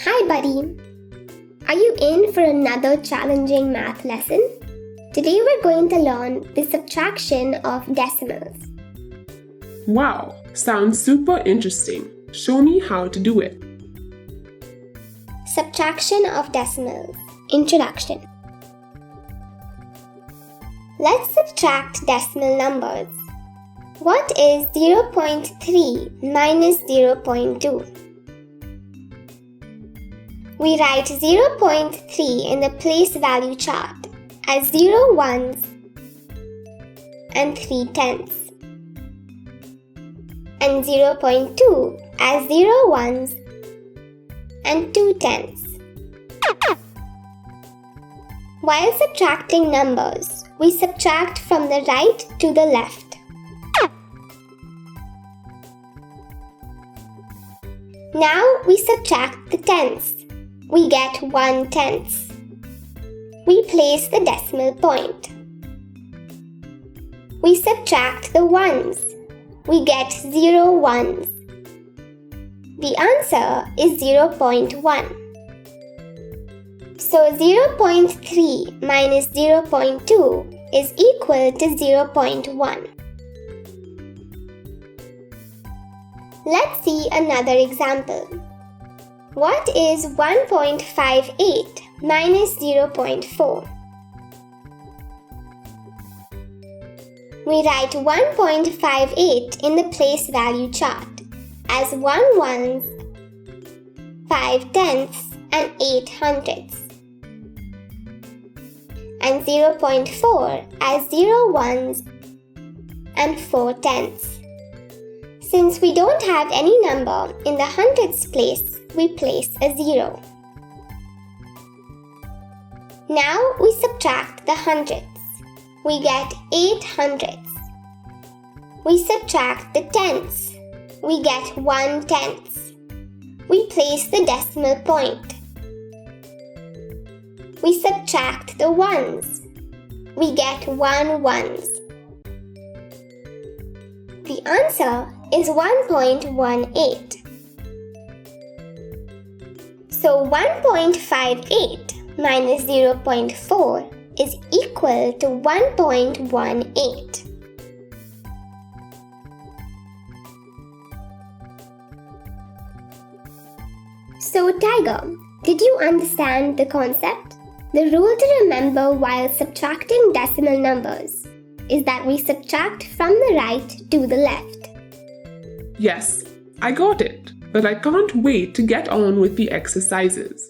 Hi buddy! Are you in for another challenging math lesson? Today we're going to learn the subtraction of decimals. Wow, sounds super interesting. Show me how to do it. Subtraction of decimals. Introduction. Let's subtract decimal numbers. What is 0.3 minus 0.2? We write 0.3 in the place value chart as 0 ones and 3 tenths, and 0.2 as 0 ones and 2 tenths. While subtracting numbers, we subtract from the right to the left. Now we subtract the tenths. We get 1 tenth. We place the decimal point. We subtract the ones. We get 0 ones. The answer is 0.1. So 0.3 minus 0.2 is equal to 0.1. Let's see another example. What is 1.58 minus 0.4? We write 1.58 in the place value chart as 1 ones, 5 tenths and 8 hundredths, and 0.4 as 0 ones and 4 tenths. Since we don't have any number in the hundredths place, we place a 0. Now we subtract the hundredths. We get 8 hundredths. We subtract the tenths. We get 1 tenth. We place the decimal point. We subtract the ones. We get 1 ones. The answer is 1.18. So 1.58 minus 0.4 is equal to 1.18. So Tiger, did you understand the concept? The rule to remember while subtracting decimal numbers is that we subtract from the right to the left. Yes, I got it, but I can't wait to get on with the exercises.